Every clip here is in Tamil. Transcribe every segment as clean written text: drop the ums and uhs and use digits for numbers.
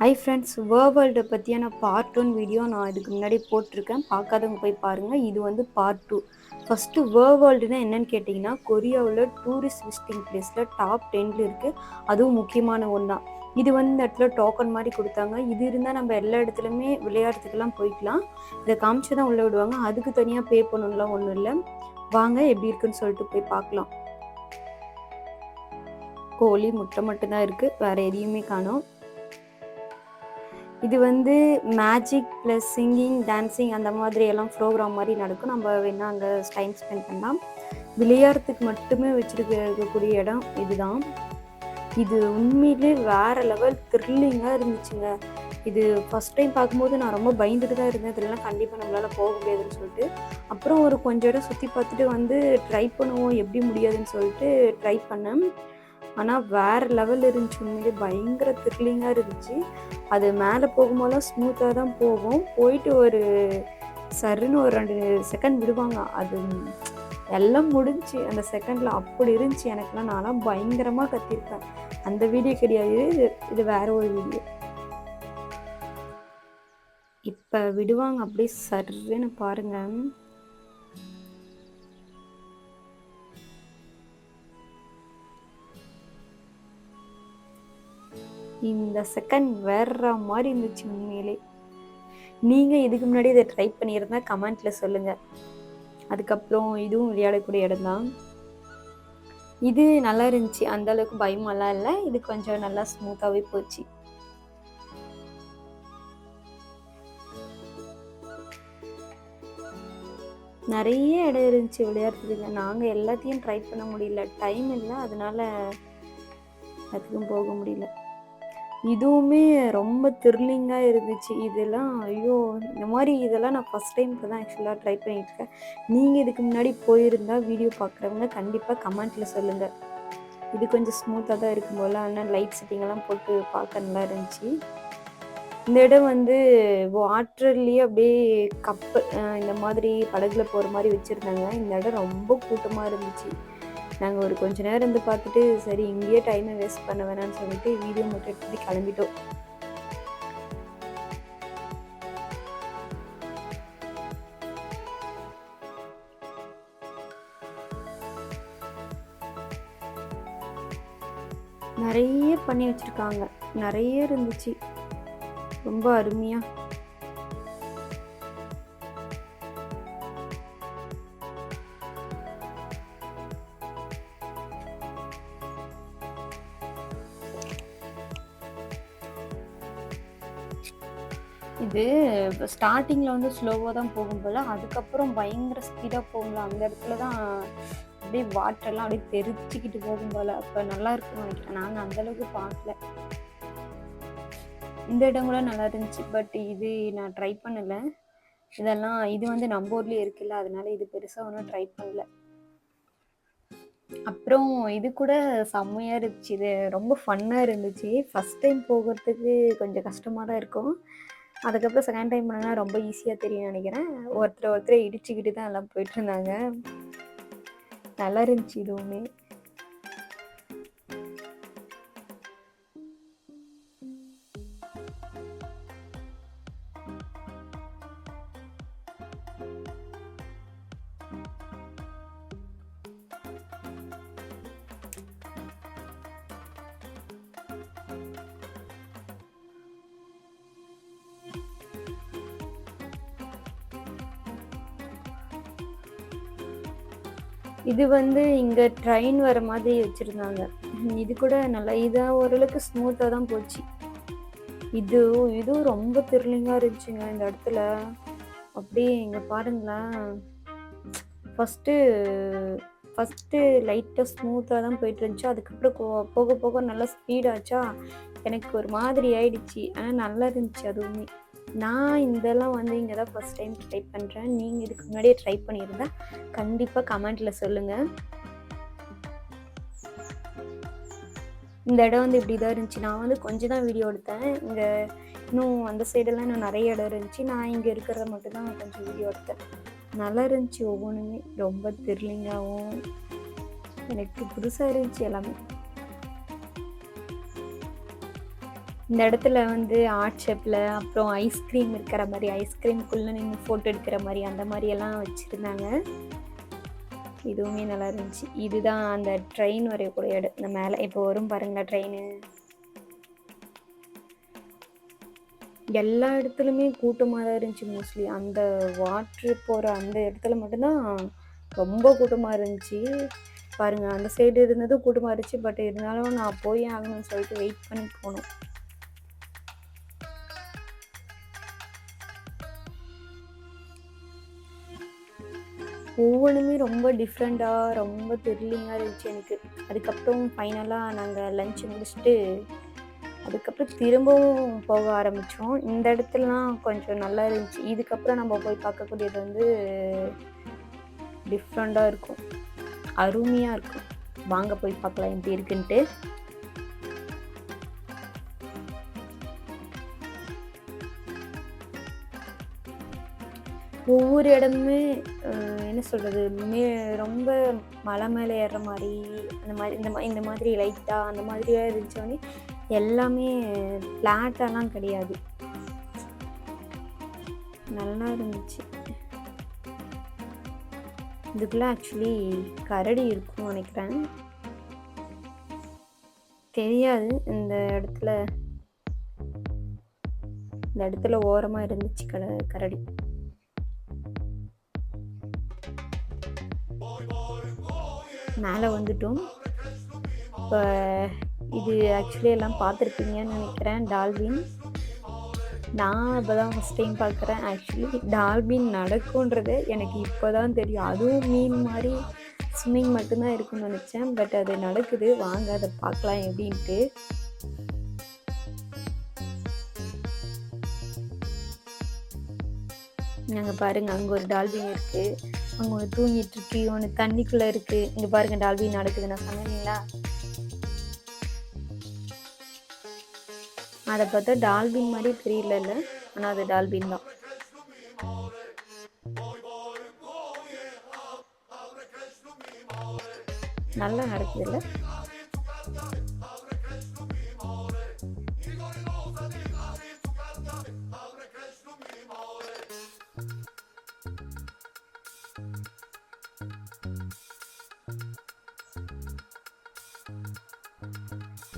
ஹை ஃப்ரெண்ட்ஸ், வேர்ல்டு பற்றியான பார்ட் 1 வீடியோ நான் இதுக்கு முன்னாடி போட்டிருக்கேன். பார்க்காதவங்க போய் பாருங்கள். இது வந்து பார்ட் 2. ஃபஸ்ட்டு வேர்ல்டுனா என்னன்னு கேட்டிங்கன்னா, கொரியாவில் டூரிஸ்ட் விசிட்டிங் பிளேஸில் டாப் 10ல் இருக்குது. அதுவும் முக்கியமான ஒன்றா. இது வந்து இந்த இடத்துல டோக்கன் மாதிரி கொடுத்தாங்க. இது இருந்தால் நம்ம எல்லா இடத்துலையுமே விளையாடுறதுக்கெல்லாம் போய்க்கலாம். இதை காமிச்சு தான் உள்ளே விடுவாங்க. அதுக்கு தனியாக பே பண்ணணும்லாம் ஒன்றும் இல்லை. வாங்க எப்படி இருக்குன்னு சொல்லிட்டு போய் பார்க்கலாம். கோழி முட்டை மட்டும்தான் இருக்குது, வேறு எதையுமே காணோம். இது வந்து மேஜிக் ப்ளஸ் சிங்கிங், டான்ஸிங் அந்த மாதிரி எல்லாம் ப்ரோக்ராம் மாதிரி நடக்கும். நம்ம வேணால் அங்கே டைம் ஸ்பெண்ட் பண்ணலாம். விளையாடுறதுக்கு மட்டுமே வச்சுருக்கக்கூடிய இடம் இதுதான். இது உண்மையிலே வேறு லெவல் த்ரில்லிங்காக இருந்துச்சுங்க. இது ஃபஸ்ட் டைம் பார்க்கும்போது நான் ரொம்ப பயந்துட்டு தான் இருந்தேன். இதெல்லாம் கண்டிப்பாக நம்மளால் போக முடியாதுன்னு சொல்லிட்டு. அப்புறம் ஒரு கொஞ்சம் இடம் சுற்றி பார்த்துட்டு வந்து ட்ரை பண்ணுவோம், எப்படி முடியாதுன்னு சொல்லிட்டு ட்ரை பண்ணேன். ஆனால் வேறு லெவல் இருந்துச்சு. உண்மையிலே பயங்கர த்ரில்லிங்காக இருந்துச்சு. அது மேலே போகும்போதெல்லாம் ஸ்மூத்தாக தான் போகும். போயிட்டு ஒரு சருன்னு ஒரு 2 செகண்ட் விடுவாங்க. அது எல்லாம் முடிஞ்சு அந்த செகண்டில் அப்படி இருந்துச்சு. எனக்குலாம் நான்லாம் பயங்கரமாக கத்திருப்பேன். அந்த வீடியோ கிடையாது, இது வேற ஒரு வீடியோ. இப்போ விடுவாங்க அப்படியே சருன்னு பாருங்க. இந்த செகண்ட் வேற மாதிரி இருந்துச்சு உண்மையிலே. நீங்கள் இதுக்கு முன்னாடி இதை ட்ரை பண்ணியிருந்தா கமெண்ட்டில் சொல்லுங்கள். அதுக்கப்புறம் இதுவும் விளையாடக்கூடிய இடம் தான். இது நல்லா இருந்துச்சு. அந்த அளவுக்கு பயமெல்லாம் இல்லை. இது கொஞ்சம் நல்லா ஸ்மூத்தாகவே போச்சு. நிறைய இடம் இருந்துச்சு விளையாடுறதுக்கு. நாங்கள் எல்லாத்தையும் ட்ரை பண்ண முடியல, டைம் இல்லை, அதனால அதுக்கும் போக முடியல. இதுவுமே ரொம்ப த்ரில்லிங்காக இருந்துச்சு. இதெல்லாம் ஐயோ, இந்த மாதிரி இதெல்லாம் நான் ஃபஸ்ட் டைம் இப்போ தான் ஆக்சுவலாக ட்ரை பண்ணியிருக்கேன். நீங்கள் இதுக்கு முன்னாடி போயிருந்தால் வீடியோ பார்க்குறவங்க கண்டிப்பாக கமெண்ட்டில் சொல்லுங்கள். இது கொஞ்சம் ஸ்மூத்தாக தான் இருக்கும் போல். ஆனால் லைட் செட்டிங்கெல்லாம் போட்டு பார்க்க நல்லா இருந்துச்சு. இந்த இடம் வந்து வாட்டர்லேயே அப்படியே கப்பல் இந்த மாதிரி படகுல போகிற மாதிரி வச்சுருந்தாங்க. இந்த இடம் ரொம்ப கூட்டமாக இருந்துச்சு. நாங்கள் ஒரு கொஞ்ச நேரம் இருந்து பார்த்துட்டு சரி இங்கேயே டைமை வேஸ்ட் பண்ண வேணாம்னு சொல்லிட்டு வீடியோ மட்டும் எடுத்துட்டு கிளம்பிட்டோம். நிறைய பண்ணி வச்சுருக்காங்க, நிறைய இருந்துச்சு, ரொம்ப அருமையாக. இது ஸ்டார்டிங்கில் வந்து ஸ்லோவாக தான் போகும் போல், அதுக்கப்புறம் பயங்கர ஸ்பீடாக போகும்ல, அந்த இடத்துல தான் அப்படியே வாட்டர்லாம் அப்படியே தெரிச்சிக்கிட்டு போகும் போல். அப்போ நல்லா இருக்குன்னு நினைக்கிறேன். நாங்கள் அந்தளவுக்கு பார்க்கல. இந்த இடம் கூட நல்லா இருந்துச்சு. பட் இது நான் ட்ரை பண்ணலை. இதெல்லாம் இது வந்து நம்ம ஊர்லேயே இருக்குல்ல, அதனால இது பெருசாக ஒன்றும் ட்ரை பண்ணல. அப்புறம் இது கூட செம்மையாக இருந்துச்சு. இது ரொம்ப ஃபன்னாக இருந்துச்சு. ஃபஸ்ட் டைம் போகிறதுக்கு கொஞ்சம் கஷ்டமாக தான் இருக்கும். அதுக்கப்புறம் செகண்ட் டைம் பண்ணனா ரொம்ப ஈஸியாக தெரியும்னு நினைக்கிறேன். ஒருத்தரை இடிச்சுக்கிட்டு தான் எல்லாம் போயிட்டுருந்தாங்க. நல்லா இருந்துச்சு இதுவுமே. இது வந்து இங்கே ட்ரெயின் வர மாதிரி வச்சுருந்தாங்க. இது கூட நல்லா இதாக ஓரளவுக்கு ஸ்மூத்தாக தான் போச்சு. இதுவும் ரொம்ப த்ரில்லிங்காக இருந்துச்சுங்க இந்த இடத்துல. அப்படியே இங்கே பாருங்களேன், ஃபஸ்ட்டு லைட்டாக ஸ்மூத்தாக தான் போயிட்டு இருந்துச்சு. அதுக்கப்புறம் போக போக நல்லா ஸ்பீடாச்சா, எனக்கு ஒரு மாதிரி ஆயிடுச்சு. ஆனால் நல்லா இருந்துச்சு அதுவுமே. நான் இதெல்லாம் வந்து இங்கே தான் ஃபஸ்ட் டைம் ட்ரை பண்ணுறேன். நீங்கள் இதுக்கு முன்னாடியே ட்ரை பண்ணியிருந்தா கண்டிப்பாக கமெண்ட்டில் சொல்லுங்கள். இந்த இடம் வந்து இப்படி தான் இருந்துச்சு. நான் வந்து கொஞ்சம் தான் வீடியோ எடுத்தேன். இங்கே இன்னும் அந்த சைடெல்லாம் இன்னும் நிறைய இடம் இருந்துச்சு. நான் இங்கே இருக்கிறத மட்டும்தான் கொஞ்சம் வீடியோ எடுத்தேன். நல்லா இருந்துச்சு ஒவ்வொன்றுமே. ரொம்ப த்ரில்லிங்காகவும் எனக்கு புதுசாக இருந்துச்சு எல்லாமே. இந்த இடத்துல வந்து ஆர்ட் ஷேப்பில், அப்புறம் ஐஸ்கிரீம் இருக்கிற மாதிரி, ஐஸ்கிரீம்குள்ளே நின்று ஃபோட்டோ எடுக்கிற மாதிரி, அந்த மாதிரியெல்லாம் வச்சுருந்தாங்க. இதுவுமே நல்லா இருந்துச்சு. இதுதான் அந்த ட்ரெயின் வரையக்கூடிய இடம். இந்த மேலே இப்போ வரும் பாருங்களா ட்ரெயின். எல்லா இடத்துலையுமே கூட்டமாக தான் இருந்துச்சு மோஸ்ட்லி. அந்த வாட்ரு போகிற அந்த இடத்துல மட்டும்தான் ரொம்ப கூட்டமாக இருந்துச்சு. பாருங்கள், அந்த சைடு இருந்ததும் கூட்டமாக இருந்துச்சு. பட் இருந்தாலும் நான் போய் ஆகணும்னு சொல்லிட்டு வெயிட் பண்ணி போனோம். ஒவ்வொன்றுமே ரொம்ப டிஃப்ரெண்ட்டாக, ரொம்ப த்ரில்லிங்காக இருந்துச்சு எனக்கு. அதுக்கப்புறம் ஃபைனலாக நாங்கள் லஞ்ச் முடிச்சுட்டு அதுக்கப்புறம் திரும்பவும் போக ஆரம்பித்தோம். இந்த இடத்துலலாம் கொஞ்சம் நல்லா இருந்துச்சு. இதுக்கப்புறம் நம்ம போய் பார்க்கக்கூடியது வந்து டிஃப்ரெண்ட்டாக இருக்கும், அருமையாக இருக்கும். வாங்க போய் பார்க்கலாம் எப்படி இருக்குன்ட்டு. ஒவ்வொரு இடமுமே என்ன சொல்கிறது, ரொம்ப மலை மேலே ஏறுற மாதிரி, அந்த மாதிரி இந்த மாதிரி லைட்டாக அந்த மாதிரியாக இருந்துச்சோடனே எல்லாமே ஃப்ளாட்டாலாம் கிடையாது, நல்லா இருந்துச்சு. இதுக்குள்ளே ஆக்சுவலி கரடி இருக்கும்னு நினைக்கிறேன், தெரியாது. இந்த இடத்துல ஓரமாக இருந்துச்சு கரடி. மேலே வந்துட்டோம். இப்போ இது ஆக்சுவலி எல்லாம் பார்த்துருப்பீங்கன்னு நினைக்கிறேன், டால்பின். நான் இப்போ தான் ஃபஸ்ட் டைம் பார்க்குறேன். ஆக்சுவலி டால்பின் நடக்கும்ன்றது எனக்கு இப்போ தான் தெரியும். அதுவும் மீன் மாதிரி ஸ்விம்மிங் மட்டும்தான் இருக்குன்னு நினச்சேன். பட் அது நடக்குது. வாங்க அதை பார்க்கலாம் எப்படின்ட்டு. நாங்கள் பாருங்கள், அங்கே ஒரு டால்பின் இருக்குது, அங்கே ஒன்று தூங்கிட்டுருக்கு, ஒன்று தண்ணிக்குள்ளே இருக்குது. இங்கே பாருங்கள் டால்பின் நடக்குது, நான் சொன்னீங்களா? அதை பார்த்தா டால்பின் மாதிரி தெரியல, ஆனால் அது டால்பின் தான். நல்லா நடக்குது இல்லை?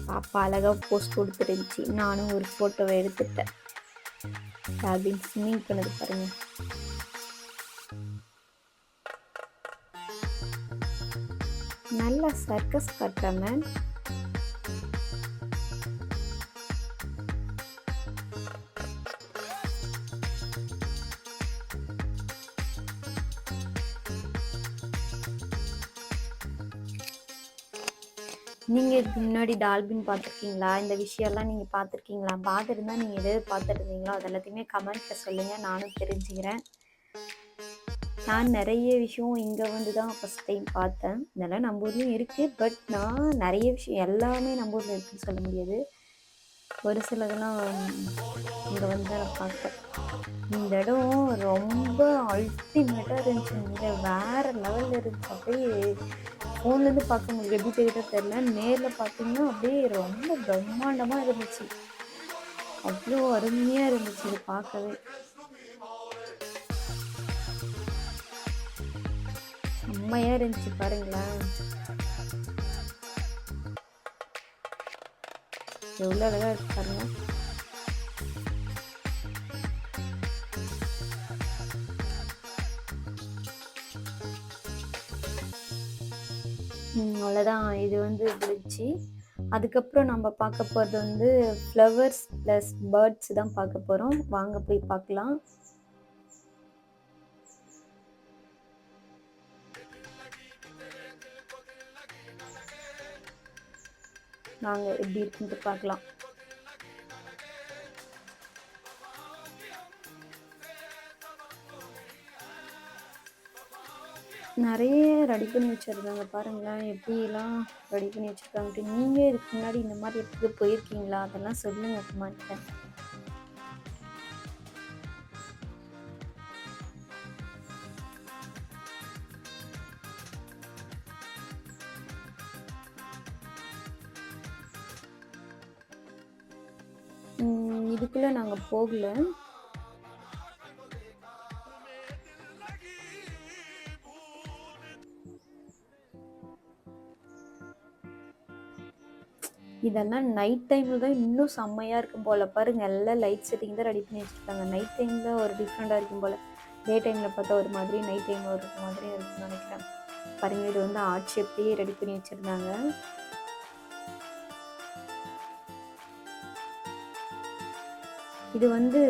பாப்பா அழகாக போஸ்ட் கொடுத்துருந்துச்சு. நானும் ஒரு ஃபோட்டோவை எடுத்துட்டேன். டால்பின் ஸ்விம்மிங் பண்ணது பாருங்கள். நல்லா சர்க்கஸ் காட்டுறாங்க. நீங்கள் இதுக்கு முன்னாடி டால்பின் பார்த்துருக்கீங்களா? இந்த விஷயம்லாம் நீங்கள் பார்த்துருக்கீங்களா? பார்த்துருந்தா நீங்கள் எதாவது பார்த்துருந்தீங்களோ அது எல்லாத்தையுமே கமெண்ட்டில் சொல்லுங்கள், நானும் தெரிஞ்சுக்கிறேன். நான் நிறைய விஷயம் இங்கே வந்து தான் ஃபஸ்ட் டைம் பார்த்தேன். இதெல்லாம் நம்ம ஊர்லேயும் இருக்குது. பட் நான் நிறைய விஷயம் எல்லாமே நம்ம ஊரில் இருக்குதுன்னு சொல்ல முடியாது. ஒரு சிலதெல்லாம் இங்கே வந்து தான் நான் பார்த்தேன். இந்த இடம் ரொம்ப அல்டிமேட்டாக இருந்துச்சு. இங்கே வேறு லெவலில் இருந்துச்சு. அப்படியே ஃபோன்லேருந்து பார்க்க முடியும், எப்படி தெரியுதோ தெரில. நேரில் பார்த்தீங்கன்னா அப்படியே ரொம்ப பிரம்மாண்டமாக இருந்துச்சு. அவ்வளோ அருமையாக இருந்துச்சு இது பார்க்கவே. செம்மையாக இருந்துச்சு பாருங்களேன், எவ்வளோ அழகாக இருக்கு பாருங்க. அவ்வளோதான், இது வந்து இருந்துச்சு. அதுக்கப்புறம் நம்ம பார்க்க போகிறது வந்து ஃப்ளவர்ஸ் ப்ளஸ் பேர்ட்ஸ் தான் பார்க்க போகிறோம். வாங்க போய் பார்க்கலாம். நாங்கள் எப்படி இருக்குன்ட்டு பார்க்கலாம். நிறைய ரெடி பண்ணி வச்சுருந்தாங்க பாருங்களேன், எப்படிலாம் ரெடி பண்ணி வச்சுருக்காங்கட்டு. நீங்கள் இதுக்கு முன்னாடி இந்த மாதிரி இடத்துக்கு போயிருக்கீங்களா? அதெல்லாம் சொல்லுங்கள் கமெண்ட்டில். இதுக்குள்ளே நாங்கள் போகல. இதெல்லாம் நைட் டைமில் தான் இன்னும் செம்மையாக இருக்கும் போல். பாருங்கள், எல்லாம் லைட் செட்டிங் தான் ரெடி பண்ணி வச்சுருக்காங்க. நைட் டைமில் ஒரு டிஃப்ரெண்ட்டாக இருக்கும் போல். டே டைமில் பார்த்தா ஒரு மாதிரி, நைட் டைமில் ஒரு மாதிரி இருக்குன்னு நினைக்கிறேன். பாருங்கள், இது வந்து ஆர்ட் ஷேப்லேயே ரெடி பண்ணி வச்சுருந்தாங்க. இது வந்து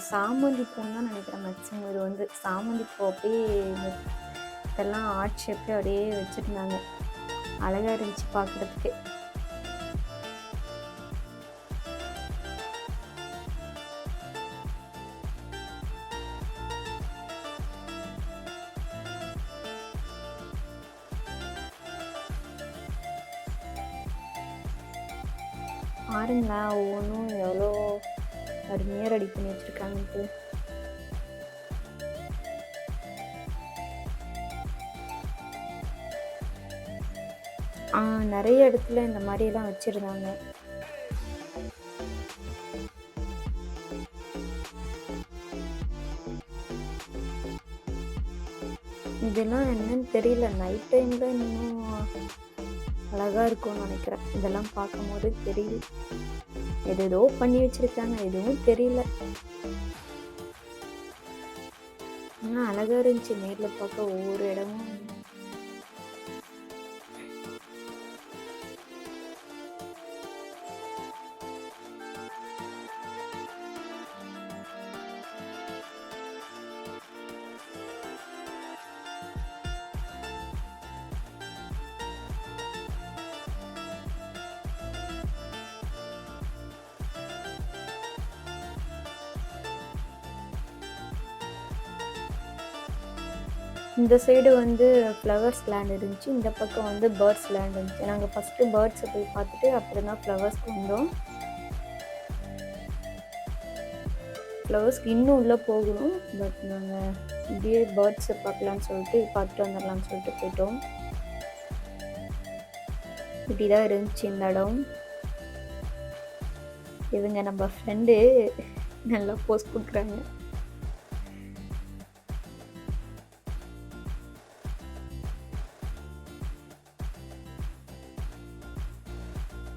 சாமந்தி பூன்னு தான் நினைக்கிறேன் மேக்ஸிமம். இது வந்து சாமந்தி பூ அப்படியே இதெல்லாம் ஆர்ட் ஷேப்லேயே அப்படியே வச்சுருந்தாங்க. அழகாக இருந்துச்சு பார்க்குறதுக்கு. பாருங்களா, ஒவ்வொன்றும் எவ்வளோ அருமையாக ரெடி பண்ணி வச்சுருக்காங்கன்ட்டு. நிறைய இடத்துல இந்த மாதிரியெல்லாம் வச்சுருந்தாங்க. இதெல்லாம் என்னன்னு தெரியல. நைட் டைமில் இன்னும் அழகாக இருக்கும்னு நினைக்கிறேன். இதெல்லாம் பார்க்கும்போது தெரியுது. ஏதோ பண்ணி வச்சுருக்காங்க, எதுவும் தெரியல. ஆனால் அழகாக இருந்துச்சு நேரில் பார்க்க ஒவ்வொரு இடமும். இந்த சைடு வந்து ஃப்ளவர்ஸ் லேண்ட் இருந்துச்சு, இந்த பக்கம் வந்து பேர்ட்ஸ் லேண்ட் இருந்துச்சு. நாங்கள் ஃபஸ்ட்டு பேர்ட்ஸை போய் பார்த்துட்டு அப்புறம் தான் ஃப்ளவர்ஸ்க்கு வந்தோம். ஃப்ளவர்ஸ்க்கு இன்னும் உள்ளே போகணும், பட் நாங்கள் இப்படியே பேர்ட்ஸை பார்க்கலான்னு சொல்லிட்டு பார்த்துட்டு வந்துடலான்னு சொல்லிட்டு போயிட்டோம். இப்படி தான் இருந்துச்சு இந்த இடம். இவங்க நம்ம ஃப்ரெண்டு நல்லா போஸ்ட் கொடுக்குறாங்க.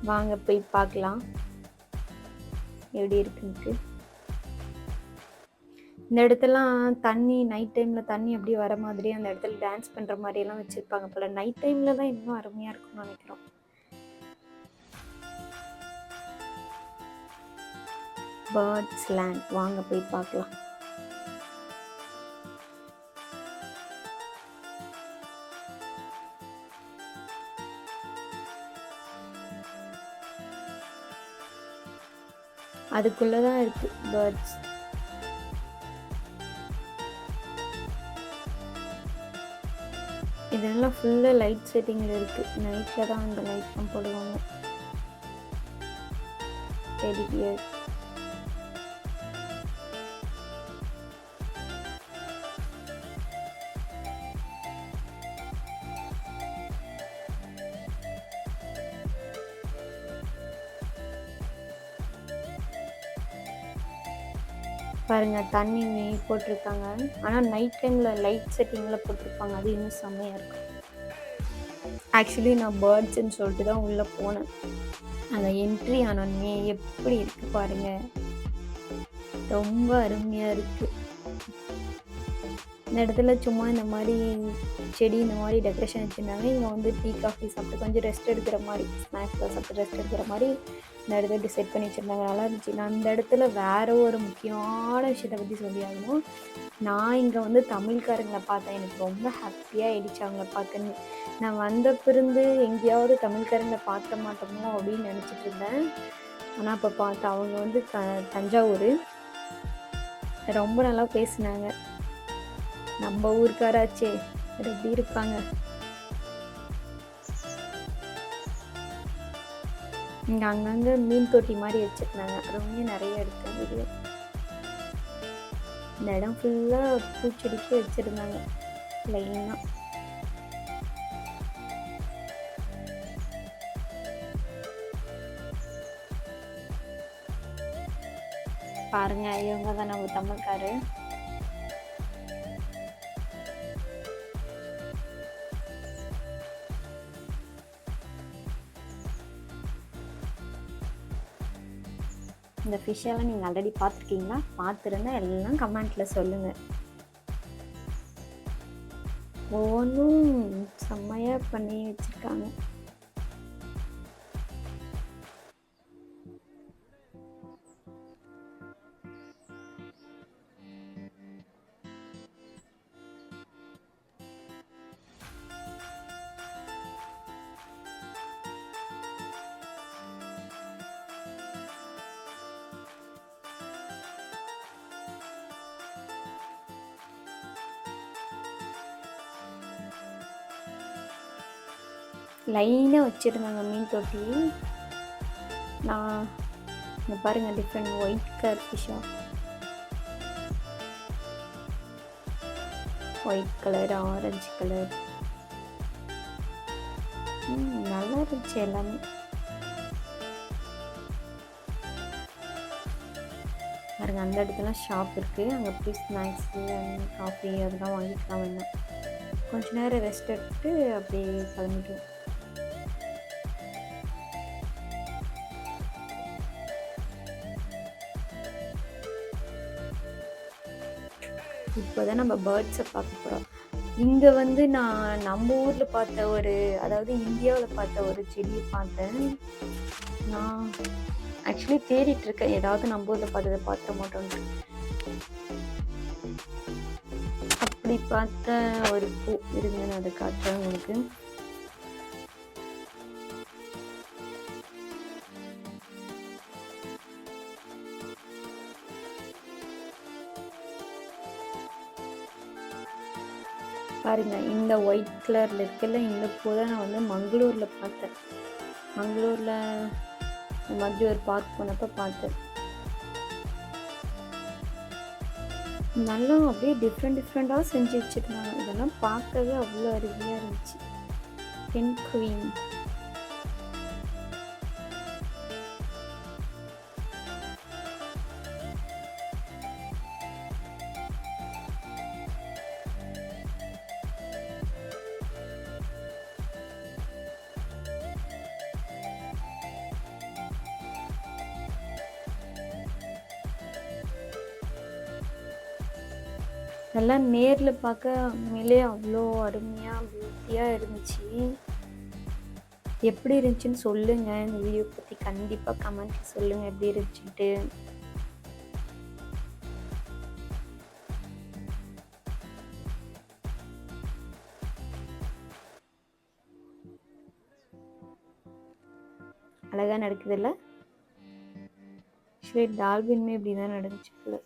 வாங்க போய் பார்க்கலாம் எப்படி இருக்குன்ட்டு. இந்த இடத்துலாம் தண்ணி நைட் டைமில் தண்ணி அப்படியே வர மாதிரி அந்த இடத்துல டான்ஸ் பண்ணுற மாதிரியெல்லாம் வச்சுருப்பாங்க போல். நைட் டைமில் தான் இன்னும் அருமையாக இருக்கும்னு நினைக்கிறோம். பேர்ட்ஸ் லேண்ட், வாங்க போய் பார்க்கலாம். அதுக்குள்ளே தான் இருக்குது பேர்ட்ஸ். இதெல்லாம் ஃபுல்லாக லைட் செட்டிங்கில் இருக்குது. நைட்டில் தான் அந்த லைட்லாம் போடுவாங்க. Teddy bear. பாருங்க, தண்ணி போட்டிருக்காங்க. ஆனால் நைட் டைமில் லைட் செட்டிங்கில் போட்டிருப்பாங்க. அது இன்னும் செம்மையாக இருக்கும். ஆக்சுவலி நான் பேர்ட்ஸ்ன்னு சொல்லிட்டு தான் உள்ளே போனேன். அந்த என்ட்ரி ஆனோடனே எப்படி இருக்குது பாருங்கள், ரொம்ப அருமையாக இருக்குது. இந்த இடத்துல சும்மா இந்த மாதிரி செடி இந்த மாதிரி டெக்கரேஷன் வச்சுருந்தாங்க. இங்கே வந்து டீ காஃபி சாப்பிட்டு கொஞ்சம் ரெஸ்ட் எடுக்கிற மாதிரி, ஸ்நாக்ஸில் சாப்பிட்டு ரெஸ்ட் எடுக்கிற மாதிரி இந்த இடத்துல டிசைட் பண்ணி வச்சுருந்தாங்க. நல்லா இருந்துச்சு. நான் அந்த இடத்துல வேறு ஒரு முக்கியமான விஷயத்தை பற்றி சொல்லி ஆகணும். நான் இங்கே வந்து தமிழ்காரங்களை பார்த்தேன். எனக்கு ரொம்ப ஹாப்பியாக ஆயிடுச்சு அவங்கள பார்த்துன்னு. நான் வந்த பிறந்து எங்கேயாவது தமிழ்காரங்களை பார்க்க மாட்டோமோ அப்படின்னு நினச்சிட்டு இருந்தேன். ஆனால் அப்போ பார்த்தேன். அவங்க வந்து தஞ்சாவூர். ரொம்ப நல்லா பேசினாங்க. நம்ம ஊருக்காராச்சே, எப்படி இருப்பாங்க. இங்கே அங்கங்கே மீன் தொட்டி மாதிரி வச்சுருந்தாங்க. ரொம்ப நிறைய எடுத்தேன் வீடியோ. இந்த இடம் ஃபுல்லாக பூச்செடிக்கு வச்சுருந்தாங்க லைனாக. பாருங்க, இவங்க தான் நம்ம தமிழ்காரு. இந்த ஃபிஷ் எல்லாம் நீங்கள் ஆல்ரெடி பார்த்துருக்கீங்களா? பார்த்துருந்தா எல்லாம் கமெண்ட்டில் சொல்லுங்கள். ஒவ்வொன்றும் செம்மையாக பண்ணி வச்சுருக்காங்க. லைனாக வச்சுருந்தாங்க மீன் தொட்டி. நான் இங்கே பாருங்கள், டிஃப்ரெண்ட் ஒயிட் கலர் ஃபிஷ்ஷாக, ஒயிட் கலர், ஆரஞ்சு கலர், நல்லா இருந்துச்சு எல்லாமே. பாருங்க, அந்த இடத்துல ஷாப் இருக்குது. அங்கே போய் ஸ்நாக்ஸு காஃபி அதெல்லாம் வாங்கிக்கலாம். வேணாம், கொஞ்ச நேரம் ரெஸ்ட் எடுத்துட்டு அப்படியே கிளம்பிட்டோம். இப்போ தான் நம்ம பேர்ட்ஸை பார்க்க போகிறோம். இங்கே வந்து நான் நம்ம ஊரில் பார்த்த அதாவது இந்தியாவில் பார்த்த ஒரு செடியை பார்த்தேன். நான் ஆக்சுவலி தேடிட்டு இருக்கேன், ஏதாவது நம்ம ஊரில் பார்த்ததை பார்த்துட மாட்டோம்னு. அப்படி பார்த்த ஒரு பூ இருங்கன்னு அதை காட்டுறேன் உங்களுக்கு. பாருங்க, இந்த ஒயிட் கலரில் இருக்குல்ல, இந்த பூ தான் நான் வந்து மங்களூரில் பார்த்தேன். மங்களூரில் இந்த மாதிரி ஒரு பார்க் போனப்போ பார்த்தேன். நல்லா அப்படியே டிஃப்ரெண்ட்டாக செஞ்சு வச்சுருந்தாங்க. இதெல்லாம் பார்க்கவே அவ்வளோ அருமையாக இருந்துச்சு. Penguin. எல்லாம் நேரில் பார்க்க உண்மையிலே அவ்வளோ அருமையாக பியூட்டியாக இருந்துச்சு. எப்படி இருந்துச்சுன்னு சொல்லுங்கள். இந்த வீடியோ பற்றி கண்டிப்பாக கமெண்ட்டில் சொல்லுங்கள் எப்படி இருந்துச்சுட்டு. அழகாக நடக்குதுல்ல. ஆக்சுவலி டால்பின்மே இப்படி தான் நடந்துச்சு போல.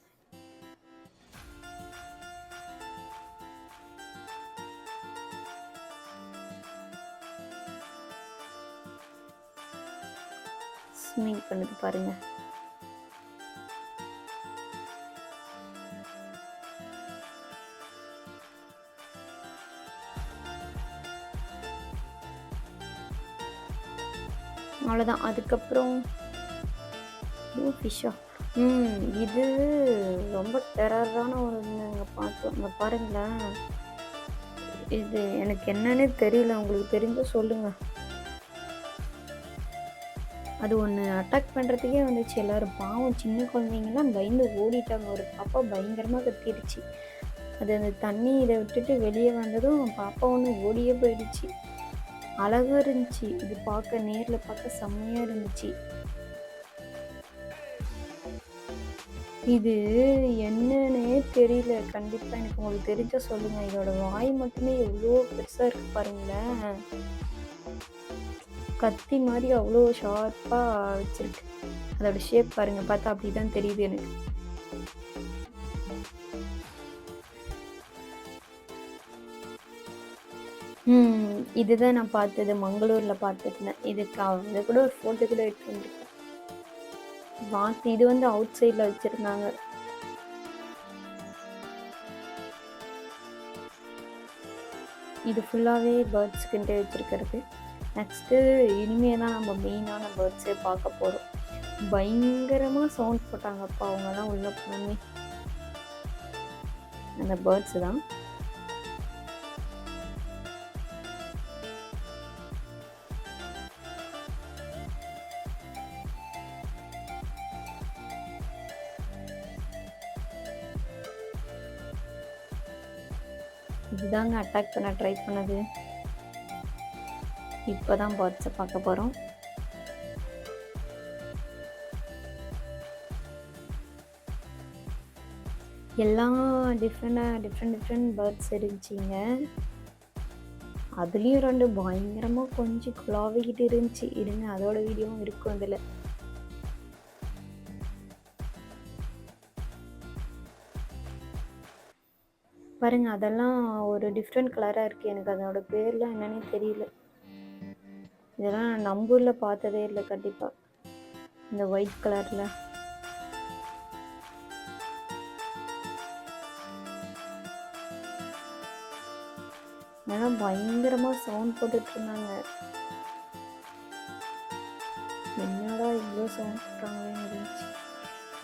ஸ்விமிங் பண்ணுது பாருங்க. அவ்வளோதான். அதுக்கப்புறம் ஃபிஷ்ஷா, இது ரொம்ப டெரரான ஒன்று பார்த்தோம். அங்கே பாருங்களேன், இது எனக்கு என்னன்னே தெரியல. உங்களுக்கு தெரிஞ்ச சொல்லுங்கள். அது ஒன்று அட்டாக் பண்ணுறதுக்கே வந்துச்சு. எல்லோரும் பாவம், சின்ன குழந்தைங்கலாம் பயந்து ஓடிட்டாங்க. ஒரு பாப்பா பயங்கரமாக கத்திடுச்சு. அது அந்த தண்ணி இதை விட்டுட்டு வெளியே வந்ததும் பாப்பா ஒன்று ஓடியே போயிடுச்சு. அழகாக இருந்துச்சு. இது பார்க்க, நேரில் பார்க்க செம்மையாக இருந்துச்சு. இது என்னன்னே தெரியல. கண்டிப்பாக எனக்கு உங்களுக்கு தெரிஞ்சால் சொல்லுங்கள். இதோட வாய் மட்டுமே எவ்வளோ பெருசாக இருக்குது பாருங்களேன். கத்தி மாதிரி அவ்வளோ ஷார்ப்பாக வச்சிருக்கு. அதோட ஷேப் பாருங்கள், பார்த்தா அப்படி தான் தெரியுது எனக்கு. இதுதான் நான் பார்த்தது, மங்களூரில் பார்த்துருந்தேன். இதுக்கு அவங்க கூட ஒரு ஃபோட்டோ கூட எடுத்துருக்கேன். இது வந்து அவுட் சைடில் வச்சுருந்தாங்க. இது ஃபுல்லாகவே பேர்ட்ஸ்க்குன்ட்டு வச்சுருக்கிறது. நெக்ஸ்ட்டு இனிமேல் தான் நம்ம மெயினான பேர்ட்ஸே பார்க்க போகிறோம். பயங்கரமாக சவுண்ட் போட்டாங்கப்பா அவங்கெல்லாம் உள்ள போனோமே. அந்த பேர்ட்ஸ் தான். இதுதாங்க அட்டாக் பண்ண ட்ரை பண்ணது. இப்போ தான் பேர்ட்ஸை பார்க்க போகிறோம். எல்லாம் டிஃப்ரெண்ட் பேர்ட்ஸ் இருந்துச்சிங்க. அதுலேயும் 2 பயங்கரமாக கொஞ்சம் குழாவிக்கிட்டு இருந்துச்சு. இருங்க, அதோட வீடியோவும் இருக்கும் அதில். பாருங்க, அதெல்லாம் ஒரு டிஃப்ரெண்ட் கலராக இருக்குது. எனக்கு அதோட பேர்லாம் என்னன்னே தெரியல. இதெல்லாம் நம்ம ஊரில் பார்த்ததே இல்லை கண்டிப்பாக. இந்த ஒயிட் கலரில் ஏன்னா பயங்கரமாக சவுண்ட் போட்டுட்டு இருந்தாங்க. என்னடா இவ்வளோ சவுண்ட் போட்டாங்களேன்னு இருந்துச்சு.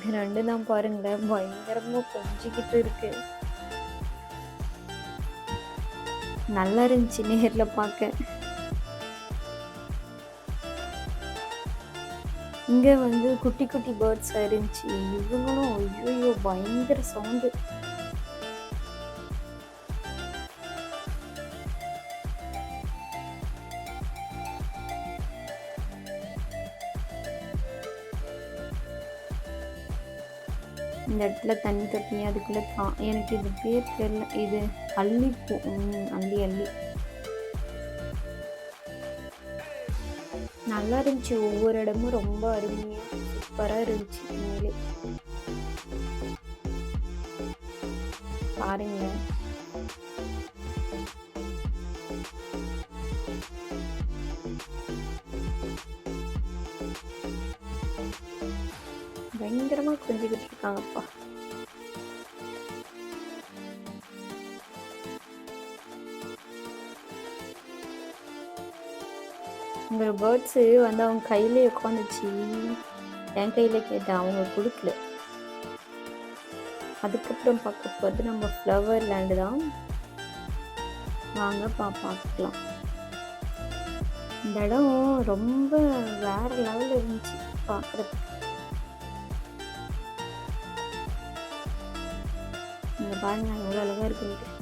இது 2 தான் பாருங்களேன், பயங்கரமாக கொஞ்சிக்கிட்டு இருக்கு. நல்லா இருந்துச்சு நேரில் பார்க்க. இங்கே வந்து குட்டி குட்டி பேர்ட்ஸாக இருந்துச்சு. இவங்களும் ஐயோ பயங்கர சவுண்டு. இந்த இடத்துல தண்ணி தொட்டி, அதுக்குள்ளே எனக்கு இது பேர் தெரியல. இது அல்லிப்பூ. அள்ளி நல்லா இருந்துச்சு. ஒவ்வொரு இடமும் ரொம்ப அருமையாக சூப்பராக இருந்துச்சு. உண்மையிலே பாருங்க. பயங்கரமாக கொஞ்சிக்கிட்டு இருக்காங்கப்பா. உங்களோட பேர்ட்ஸு வந்து அவங்க கையிலே உட்காந்துச்சு. என் கையில் கேட்டேன், அவங்க கொடுக்கல. அதுக்கப்புறம் பார்க்க போகிறது நம்ம ஃப்ளவர் லேண்டு தான். வாங்க பார்க்கலாம். இந்த இடம் ரொம்ப வேற லெவலில் இருந்துச்சு பார்க்குறதுக்கு. இங்கே பாருங்க எவ்வளோ அழகாக இருக்குன்ட்டு.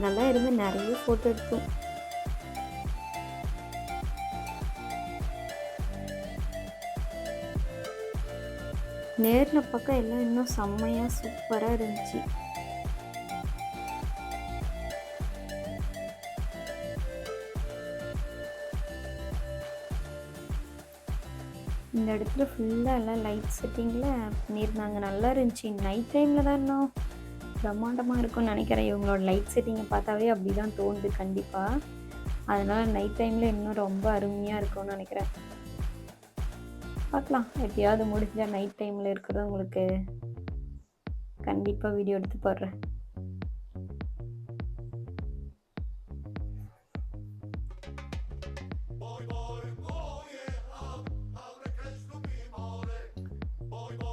நல்லா இருந்து நிறைய ஃபோட்டோ எடுத்தோம். நேரில் பார்க்க எல்லாம் இன்னும் செம்மையாக சூப்பராக இருந்துச்சு. இந்த இடத்துல ஃபுல்லாக எல்லாம் லைட் செட்டிங்கில் பண்ணியிருந்தாங்க. நல்லா இருந்துச்சு. நைட் டைமில் தான் இன்னும் பிரம்மாண்டமாக இருக்கும்னு நினைக்கிறேன். இவங்களோட லைட் செட்டிங்கை பார்த்தாவே அப்படி தான் தோணுது கண்டிப்பாக. அதனால் நைட் டைமில் இன்னும் ரொம்ப அருமையாக இருக்கும்னு நினைக்கிறேன். பார்க்கலாம், எப்படியாவது முடிஞ்சால் நைட் டைமில் இருக்கிறது உங்களுக்கு கண்டிப்பாக வீடியோ எடுத்து போடுறேன்.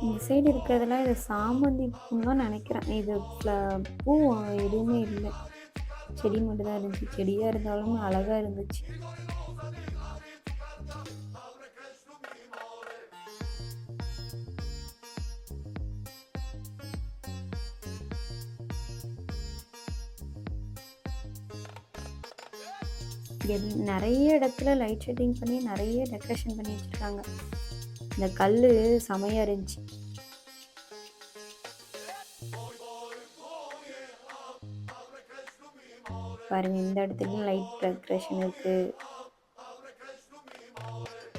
இந்த சைடு இருக்கிறதுலாம் இது சாமந்தி பூன்னு தான் நினைக்கிறேன். இது பூ எதுவுமே இல்லை, செடி மட்டும் தான் இருந்துச்சு. செடியாக இருந்தாலும் அழகாக இருந்துச்சு. நிறைய இடத்துல லைட் ஷெட்டிங் பண்ணி நிறைய டெக்கரேஷன் பண்ணி வச்சுருக்காங்க. இந்த கல் செமையாக இருந்துச்சு. பாருங்க, இந்த இடத்துலையும் லைட் டெக்கரேஷன் இருக்குது.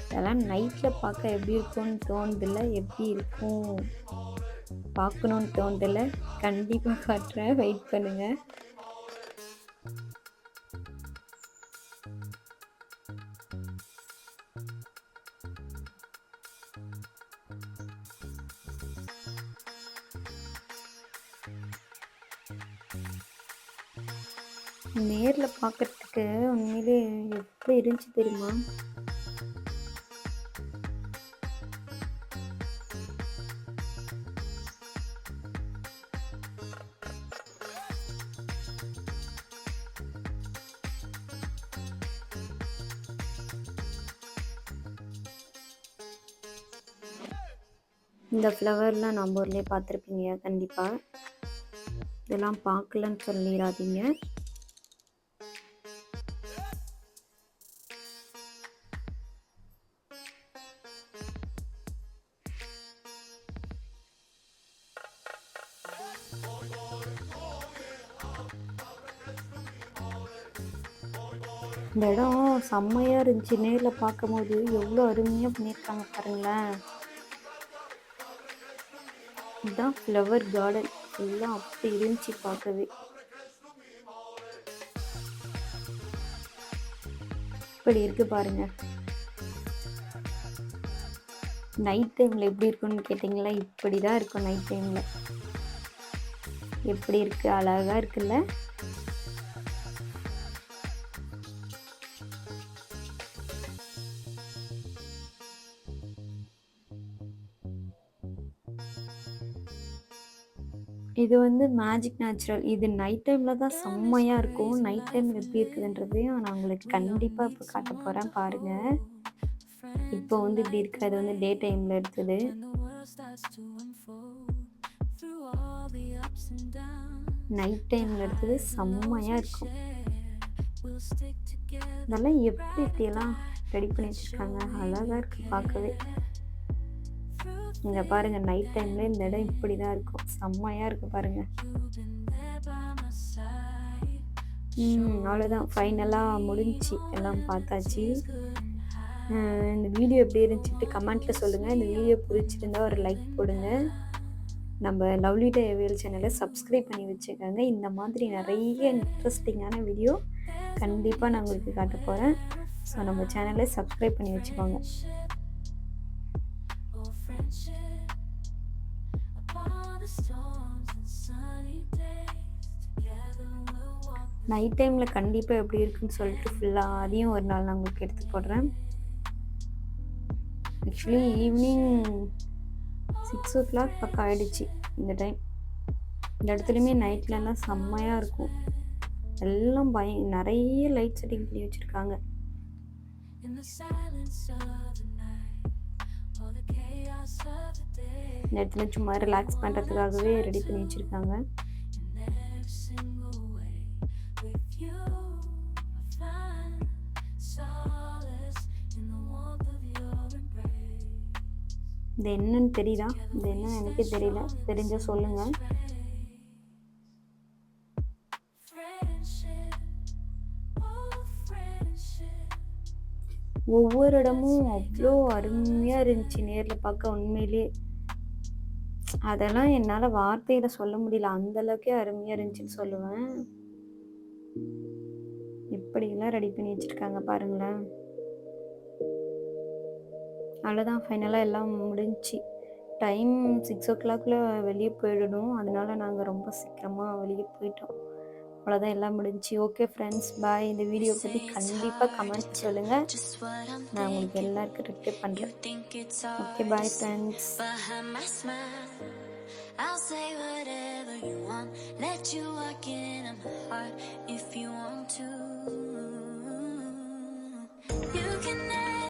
இதெல்லாம் நைட்டில் பார்க்க எப்படி இருக்கும்னு தோணுதில்ல, எப்படி இருக்கும் பார்க்கணுன்னு தோணுதில்ல. கண்டிப்பாக காட்டுறேன், வெயிட் பண்ணுங்கள். நேரில் பார்க்குறதுக்கு உண்மையிலே எப்படி இருந்துச்சு தெரியுமா? இந்த ஃப்ளவர்லாம் நம்ம ஊர்லேயே பார்த்துருப்பீங்க கண்டிப்பாக. இதெல்லாம் பார்க்கலன்னு சொல்லிடாதீங்க. இந்த இடம் செம்மையாக இருந்துச்சு. நேரில் பார்க்கும்போது எவ்வளோ அருமையாக பண்ணியிருக்காங்க பாருங்களேன். இதுதான் ஃப்ளவர் கார்டன். எல்லாம் அப்படி இருந்துச்சு பார்க்கவே. இப்படி இருக்கு பாருங்க. நைட் டைமில் எப்படி இருக்குன்னு கேட்டிங்களா? இப்படி தான் இருக்கும் நைட் டைமில். எப்படி இருக்கு, அழகாக இருக்குல்ல? இது வந்து மேஜிக் நேச்சுரல். இது நைட் டைமில் தான் செம்மையாக இருக்கும். நைட் டைமில் எப்படி இருக்குதுன்றதையும் நான் உங்களுக்கு கண்டிப்பாக இப்போ காட்ட போகிறேன் பாருங்கள். இப்போ வந்து இப்படி இருக்கு. அது வந்து டே டைமில் எடுத்தது. நைட் டைமில் எடுத்தது செம்மையாக இருக்கும். இதெல்லாம் எப்படி இப்படியெல்லாம் ரெடி பண்ணி வச்சுருக்காங்க, அழகாக இருக்குது பார்க்கவே. இங்கே பாருங்கள், நைட் டைமில் இந்த இடம் இப்படி தான் இருக்கும். செம்மையாக இருக்குது பாருங்கள். அவ்வளோதான், ஃபைனலாக முடிஞ்சிச்சு, எல்லாம் பார்த்தாச்சு. இந்த வீடியோ எப்படி இருந்துச்சுட்டு கமெண்ட்டில் சொல்லுங்கள். இந்த வீடியோ பிடிச்சிருந்தா ஒரு லைக் போடுங்க. நம்ம லவ்லி டேவியல் சேனலை சப்ஸ்கிரைப் பண்ணி வச்சுக்கோங்க. இந்த மாதிரி நிறைய இன்ட்ரெஸ்டிங்கான வீடியோ கண்டிப்பாக நான் உங்களுக்கு காட்ட போகிறேன். ஸோ நம்ம சேனலை சப்ஸ்கிரைப் பண்ணி வச்சுக்கோங்க. நைட் டைமில் கண்டிப்பாக எப்படி இருக்குன்னு சொல்லிட்டு ஃபுல்லாக அதையும் ஒரு நாள் நான் உங்களுக்கு எடுத்து போடுறேன். ஆக்சுவலி ஈவினிங் 6 o'clock பக்கம் ஆகிடுச்சு இந்த டைம். இந்த இடத்துலையுமே நைட்லலாம் செம்மையாக இருக்கும். எல்லாம் நிறைய லைட் செட்டிங் பண்ணி வச்சுருக்காங்க. இந்த இடத்துல சும்மா ரிலாக்ஸ் பண்ணுறதுக்காகவே ரெடி பண்ணி வச்சுருக்காங்க. இது என்னன்னு தெரியுதா? இது என்னன்னு எனக்கே தெரியல. தெரிஞ்சா சொல்லுங்க. ஒவ்வொரு இடமும் அவ்வளோ அருமையாக இருந்துச்சு நேரில் பார்க்க. உண்மையிலே அதெல்லாம் என்னால் வார்த்தையில சொல்ல முடியல. அந்த அளவுக்கே அருமையாக இருந்துச்சுன்னு சொல்லுவேன். இப்படியெல்லாம் ரெடி பண்ணி வச்சுருக்காங்க பாருங்களேன். அவ்வளோதான், ஃபைனலாக எல்லாம் முடிஞ்சிச்சு. டைம் 6 o'clock வெளியே போயிடணும். அதனால நாங்கள் ரொம்ப சீக்கிரமாக வெளியே போயிட்டோம். அவ்வளோதான், எல்லாம் முடிஞ்சிச்சு. ஓகே ஃப்ரெண்ட்ஸ், பாய். இந்த வீடியோ பற்றி கண்டிப்பாக கமெண்ட் சொல்லுங்கள். நான் உங்களுக்கு எல்லாருக்கும் ரிப்ளை பண்ணுறேன். Okay, bye friends. I'll say whatever you want, let you walk in my heart if you want to. You can